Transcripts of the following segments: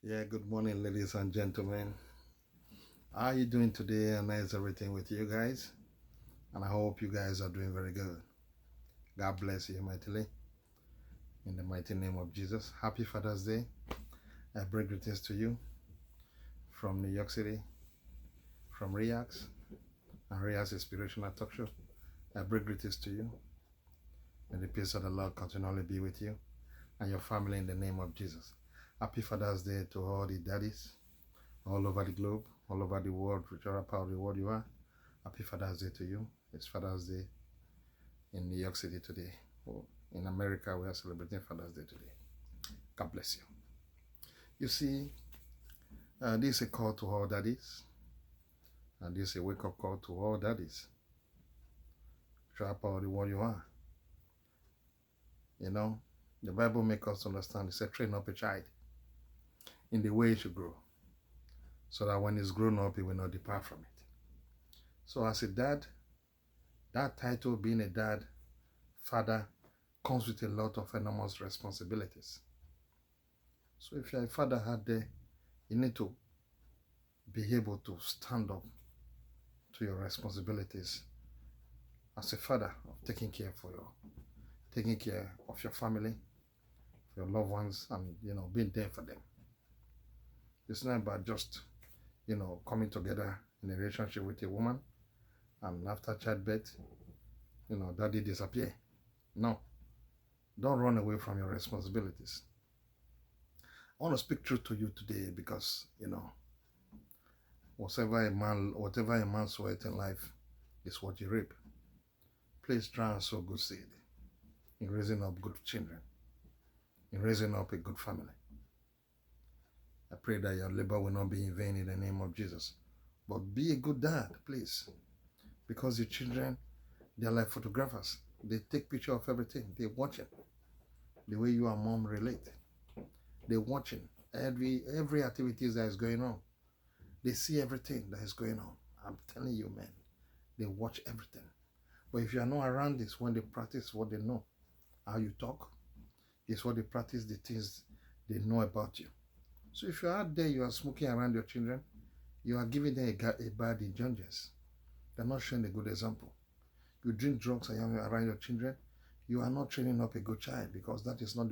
Yeah, good morning, ladies and gentlemen. How are you doing today? And how's everything with you guys? And I hope you guys are doing very good. God bless you mightily. In the mighty name of Jesus. Happy Father's Day. I bring greetings to you from New York City, from Riax, and Riax Inspirational Talk Show. I bring greetings to you. May the peace of the Lord continually be with you and your family in the name of Jesus. Happy Father's Day to all the daddies all over the globe, all over the world, whichever part of the world you are. Happy Father's Day to you. It's Father's Day in New York City today. Oh, in America, we are celebrating Father's Day today. God bless you. You see, this is a call to all daddies, and this is a wake-up call to all daddies. Whichever part of the world you are. You know, the Bible makes us understand. It said, train up a child in the way he should grow, so that when he's grown up, he will not depart from it. So as a dad, that title, being a dad, father, comes with a lot of enormous responsibilities. So if you're a father out there, you need to be able to stand up to your responsibilities as a father of taking care of your family, for your loved ones, and being there for them. It's not about just coming together in a relationship with a woman and after childbirth, daddy disappear. No, don't run away from your responsibilities. I want to speak truth to you today because whatever a man sweats in life is what you reap. Please try and sow good seed in raising up good children, in raising up a good family. I pray that your labor will not be in vain in the name of Jesus. But be a good dad, please. Because your children, they're like photographers. They take picture of everything. They're watching the way you and mom relate. They're watching every activities that is going on. They see everything that is going on. I'm telling you, man, they watch everything. But if you are not around this, when they practice what they know, how you talk, is what they practice, the things they know about you. So if you're out there, you are smoking around your children, you are giving them a bad indulgence. You're not showing a good example. You drink drugs around your children, you are not training up a good child, because that is not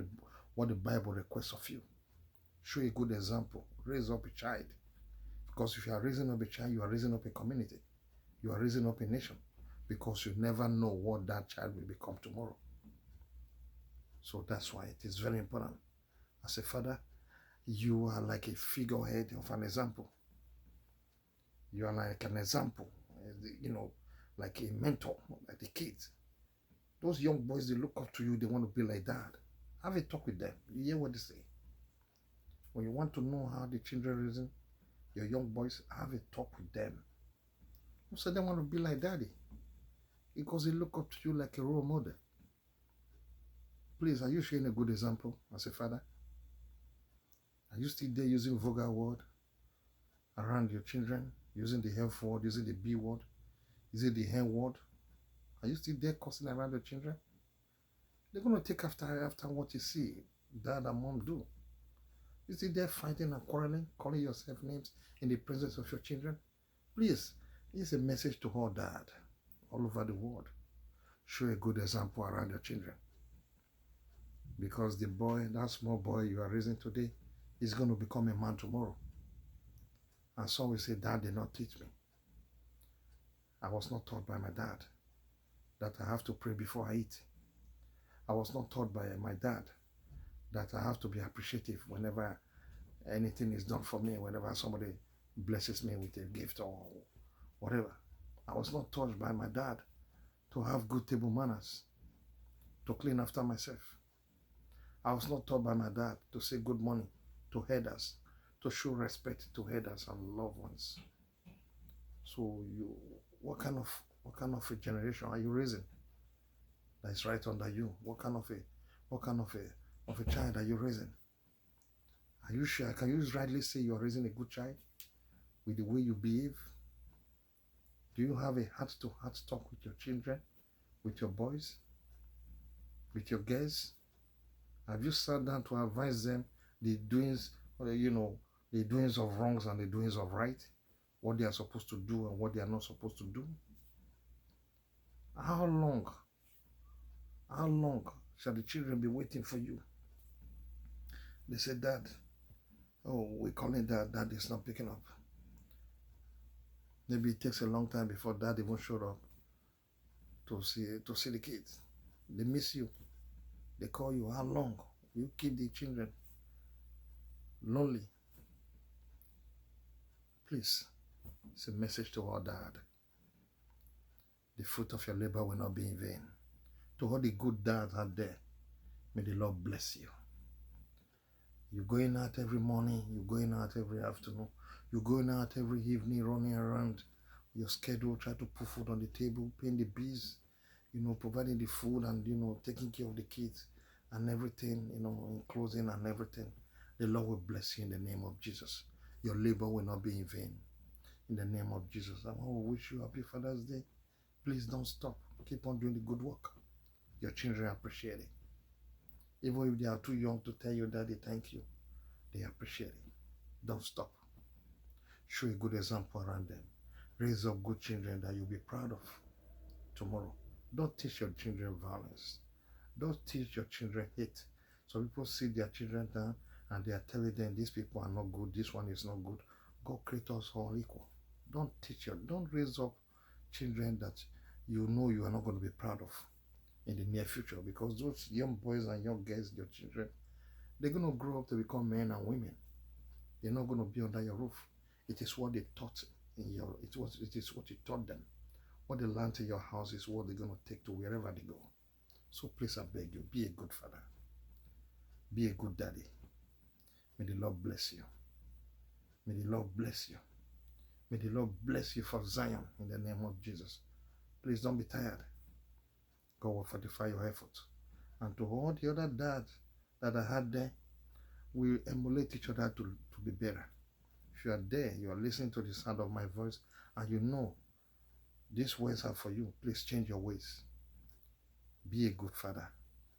what the Bible requests of you. Show a good example. Raise up a child. Because if you are raising up a child, you are raising up a community. You are raising up a nation. Because you never know what that child will become tomorrow. So that's why it is very important. As a father, you are like a figurehead of an example. You are like an example, like a mentor, like the kids. Those young boys, they look up to you, they want to be like that. Have a talk with them. You hear what they say. When you want to know how the children reason, your young boys, have a talk with them. Most of them want to be like daddy because they look up to you like a role model. Please, are you showing a good example as a father? Are you still there using vulgar word around your children, using the F word, using the B word, using the N word? Are you still there cussing around your children? They're going to take after what you see dad and mom do. You still there fighting and quarreling, calling yourself names in the presence of your children? Please, here's a message to all dad all over the world. Show a good example around your children. Because the boy, that small boy you are raising today, is going to become a man tomorrow. And some will say, Dad did not teach me. I was not taught by my dad that I have to pray before I eat. I was not taught by my dad that I have to be appreciative whenever anything is done for me, whenever somebody blesses me with a gift or whatever. I was not taught by my dad to have good table manners, to clean after myself. I was not taught by my dad to say good morning to elders, to show respect to elders and loved ones. So what kind of a generation are you raising that is right under you? What kind of a child are you raising? Are you sure? Can you rightly say you are raising a good child with the way you behave? Do you have a heart-to-heart talk with your children, with your boys, with your girls? Have you sat down to advise them the doings the doings of wrongs and the doings of right, what they are supposed to do and what they are not supposed to do. How long shall the children be waiting for you? They say, Dad, oh, we call it Dad is not picking up. Maybe it takes a long time before Dad even showed up to see the kids. They miss you. They call you. How long? You keep the children lonely. Please, it's a message to our dad. The fruit of your labor will not be in vain. To all the good dads out there, may the Lord bless you. You're going out every morning, you're going out every afternoon, you're going out every evening, running around your schedule, trying to put food on the table, paying the bills, providing the food and, taking care of the kids and everything, in clothing and everything. The Lord will bless you in the name of Jesus. Your labor will not be in vain. In the name of Jesus. I want to wish you happy Father's Day. Please don't stop. Keep on doing the good work. Your children appreciate it. Even if they are too young to tell you, Daddy, thank you, they appreciate it. Don't stop. Show a good example around them. Raise up good children that you'll be proud of tomorrow. Don't teach your children violence. Don't teach your children hate. So people see their children down and they are telling them these people are not good, this one is not good. God created us all equal. Don't raise up children that you know you are not going to be proud of in the near future, because those young boys and young girls, your children, they're going to grow up to become men and women. They're not going to be under your roof. It is what they taught it is what you taught them. What they learned in your house is what they're going to take to wherever they go. So please, I beg you, be a good father. Be a good daddy. May the Lord bless you. May the Lord bless you. May the Lord bless you for Zion in the name of Jesus. Please don't be tired. God will fortify your efforts. And to all the other dads that I had there, we emulate each other to be better. If you are there, you are listening to the sound of my voice, and you know these words are for you, please change your ways. Be a good father.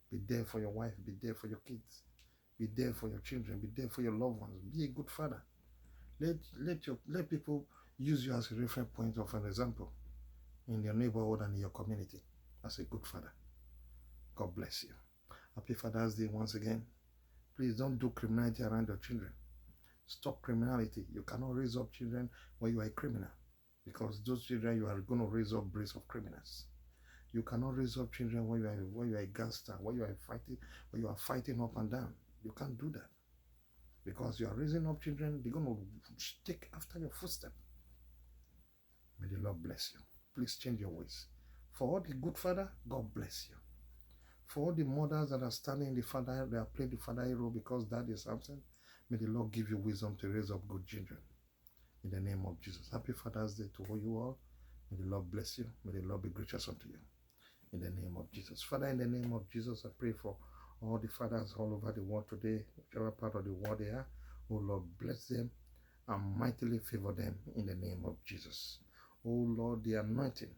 Be there for your wife. Be there for your kids. Be there for your children. Be there for your loved ones. Be a good father. Let people use you as a reference point of an example in your neighborhood and in your community as a good father. God bless you. Happy Father's Day once again. Please don't do criminality around your children. Stop criminality. You cannot raise up children when you are a criminal, because those children you are going to raise up breeds of criminals. You cannot raise up children when you are a gangster, when you are fighting up and down. You can't do that, because you are raising up children, they're going to take after your footsteps. May the Lord bless you. Please change your ways. For all the good father, God bless you. For all the mothers that are standing in the father, they are playing the father role because dad is absent, may the Lord give you wisdom to raise up good children. In the name of Jesus. Happy Father's Day to all you all. May the Lord bless you. May the Lord be gracious unto you. In the name of Jesus. Father, in the name of Jesus, I pray for all the fathers all over the world today, whichever part of the world they are. Oh Lord, bless them and mightily favor them in the name of Jesus. Oh Lord, the anointing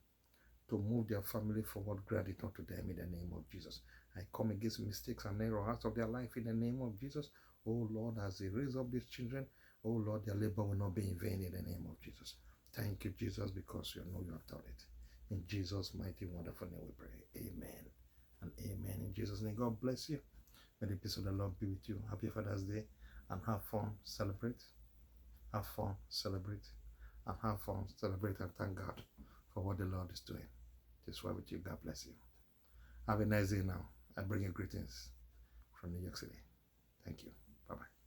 to move their family forward, grant it unto them in the name of Jesus. I come against mistakes and errors of their life in the name of Jesus. Oh Lord, as they raise up these children, oh Lord, their labor will not be in vain in the name of Jesus. Thank you, Jesus, because you know you have done it. In Jesus' mighty, wonderful name we pray. Amen and amen. In Jesus' name, God bless you. May the peace of the Lord be with you. Happy Father's Day, and have fun, celebrate. Have fun, celebrate, and have fun, celebrate, and thank God for what the Lord is doing. This way with you. God bless you. Have a nice day now. I bring you greetings from New York City. Thank you. Bye-bye.